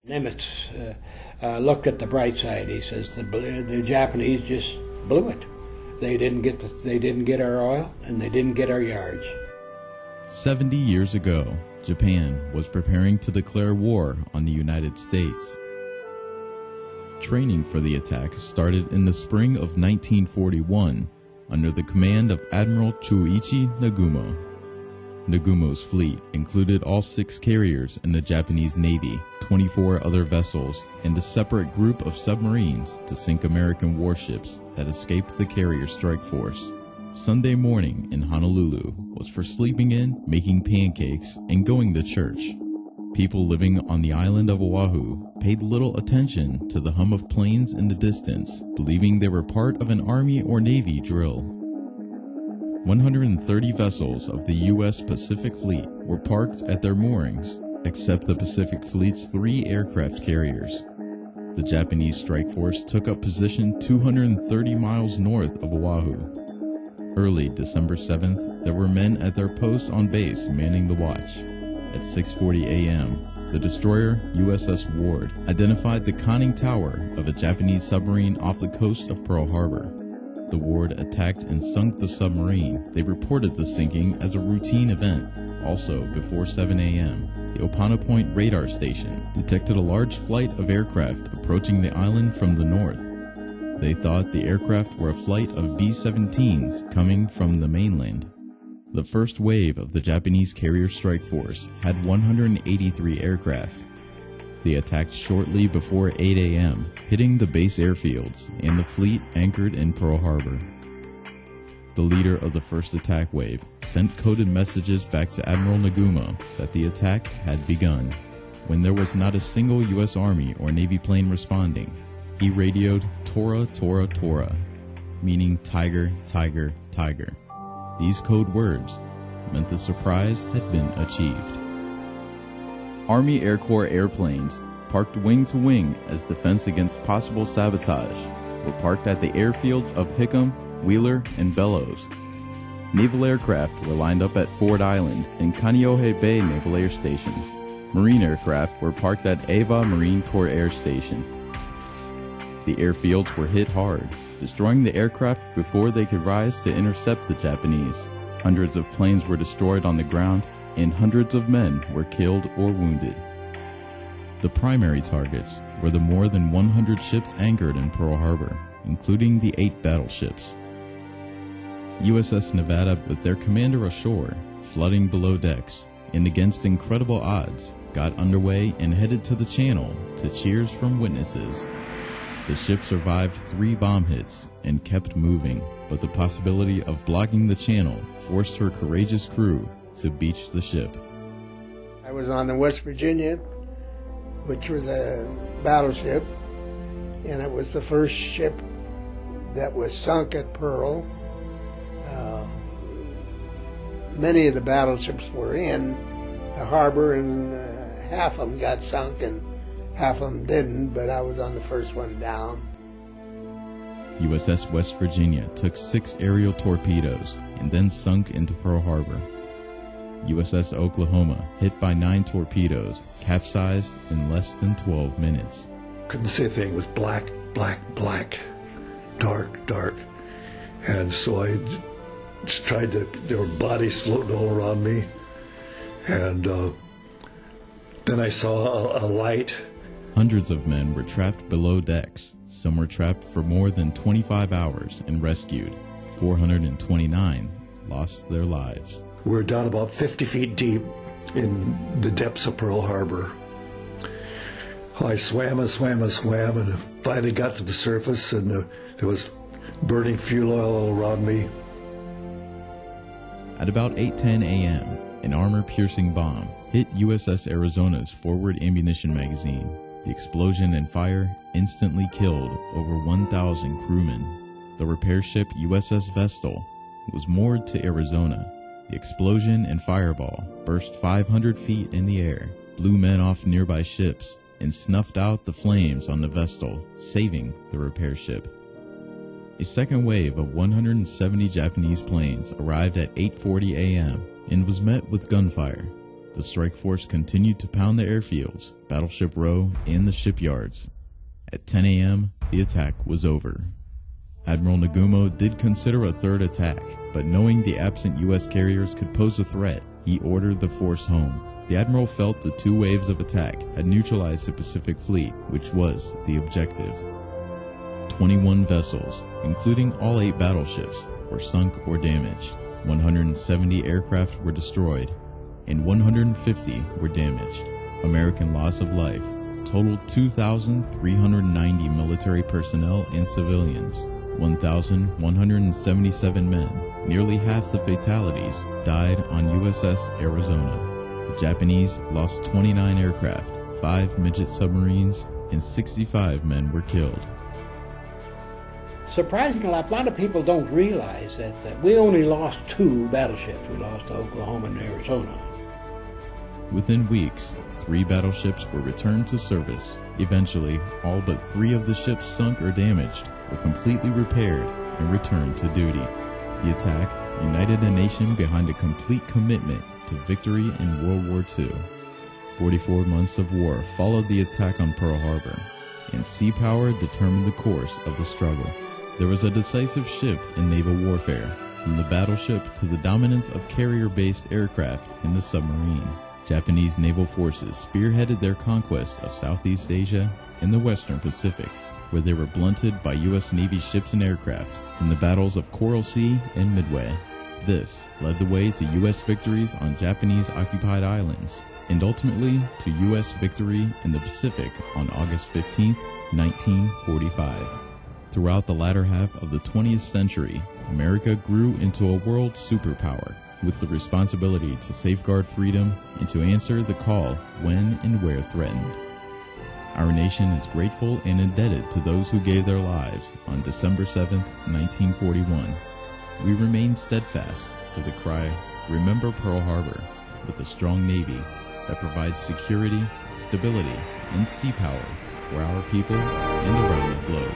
Nimitz looked at the bright side. He says the Japanese just blew it. They didn't get our oil, and they didn't get our yards. 70 years ago, Japan was preparing to declare war on the United States. Training for the attack started in the spring of 1941 under the command of Admiral Chuichi Nagumo. Nagumo's fleet included all 6 carriers in the Japanese Navy, 24 other vessels, and a separate group of submarines to sink American warships that escaped the carrier strike force. Sunday morning in Honolulu was for sleeping in, making pancakes, and going to church. People living on the island of Oahu paid little attention to the hum of planes in the distance, believing they were part of an Army or Navy drill. 130 vessels of the U.S. Pacific Fleet were parked at their moorings, except the Pacific Fleet's 3 aircraft carriers. The Japanese strike force took up position 230 miles north of Oahu. Early December 7th, there were men at their posts on base manning the watch. At 6:40 a.m., the destroyer USS Ward identified the conning tower of a Japanese submarine off the coast of Pearl Harbor. The Ward attacked and sunk the submarine. They reported the sinking as a routine event. Also, before 7 a.m., the Opana Point radar station detected a large flight of aircraft approaching the island from the north. They thought the aircraft were a flight of B-17s coming from the mainland. The first wave of the Japanese carrier strike force had 183 aircraft. They attacked shortly before 8 a.m., hitting the base airfields and the fleet anchored in Pearl Harbor. The leader of the first attack wave sent coded messages back to Admiral Nagumo that the attack had begun. When there was not a single U.S. Army or Navy plane responding, he radioed Tora, Tora, Tora, meaning tiger, tiger, tiger. These code words meant the surprise had been achieved. Army Air Corps airplanes, parked wing to wing as defense against possible sabotage, were parked at the airfields of Hickam, Wheeler, and Bellows. Naval aircraft were lined up at Ford Island and Kaneohe Bay Naval Air Stations. Marine aircraft were parked at Ava Marine Corps Air Station. The airfields were hit hard, destroying the aircraft before they could rise to intercept the Japanese. Hundreds of planes were destroyed on the ground, and hundreds of men were killed or wounded. The primary targets were the more than 100 ships anchored in Pearl Harbor, including the 8 battleships. USS Nevada, with their commander ashore, flooding below decks, and against incredible odds, got underway and headed to the channel to cheers from witnesses. The ship survived 3 bomb hits and kept moving, but the possibility of blocking the channel forced her courageous crew to beach the ship. I was on the West Virginia, which was a battleship, and it was the first ship that was sunk at Pearl. Many of the battleships were in the harbor, and half of them got sunk and half of them didn't, but I was on the first one down. USS West Virginia took 6 aerial torpedoes and then sunk into Pearl Harbor. USS Oklahoma, hit by 9 torpedoes, capsized in less than 12 minutes. Couldn't see a thing. It was black, black, black, dark, dark. And so I just tried to, there were bodies floating all around me. And then I saw a light. Hundreds of men were trapped below decks. Some were trapped for more than 25 hours and rescued. 429 lost their lives. We were down about 50 feet deep in the depths of Pearl Harbor. I swam and swam and swam, and finally got to the surface, and there was burning fuel oil all around me. At about 8:10 a.m., an armor-piercing bomb hit USS Arizona's forward ammunition magazine. The explosion and fire instantly killed over 1,000 crewmen. The repair ship USS Vestal was moored to Arizona. The explosion and fireball burst 500 feet in the air, blew men off nearby ships, and snuffed out the flames on the Vestal, saving the repair ship. A second wave of 170 Japanese planes arrived at 8:40 a.m. and was met with gunfire. the strike force continued to pound the airfields, Battleship Row, and the shipyards. At 10 a.m., the attack was over. Admiral Nagumo did consider a third attack, but knowing the absent U.S. carriers could pose a threat, he ordered the force home. The Admiral felt the 2 waves of attack had neutralized the Pacific Fleet, which was the objective. 21 vessels, including all 8 battleships, were sunk or damaged. 170 aircraft were destroyed, and 150 were damaged. American loss of life totaled 2,390 military personnel and civilians, 1,177 men. Nearly half the fatalities died on USS Arizona. The Japanese lost 29 aircraft, 5 midget submarines, and 65 men were killed. Surprisingly, a lot of people don't realize that we only lost 2 battleships. We lost Oklahoma and Arizona. Within weeks, 3 battleships were returned to service. Eventually, all but 3 of the ships sunk or damaged were completely repaired and returned to duty. The attack united a nation behind a complete commitment to victory in World War II. 44 months of war followed the attack on Pearl Harbor, and sea power determined the course of the struggle. There was a decisive shift in naval warfare, from the battleship to the dominance of carrier-based aircraft in the submarine. Japanese naval forces spearheaded their conquest of Southeast Asia and the Western Pacific, where they were blunted by U.S. Navy ships and aircraft in the battles of Coral Sea and Midway. This led the way to U.S. victories on Japanese-occupied islands, and ultimately to U.S. victory in the Pacific on August 15, 1945. Throughout the latter half of the 20th century, America grew into a world superpower, with the responsibility to safeguard freedom and to answer the call when and where threatened. Our nation is grateful and indebted to those who gave their lives on December 7, 1941. We remain steadfast to the cry, "Remember Pearl Harbor," with a strong Navy that provides security, stability, and sea power for our people and around the globe.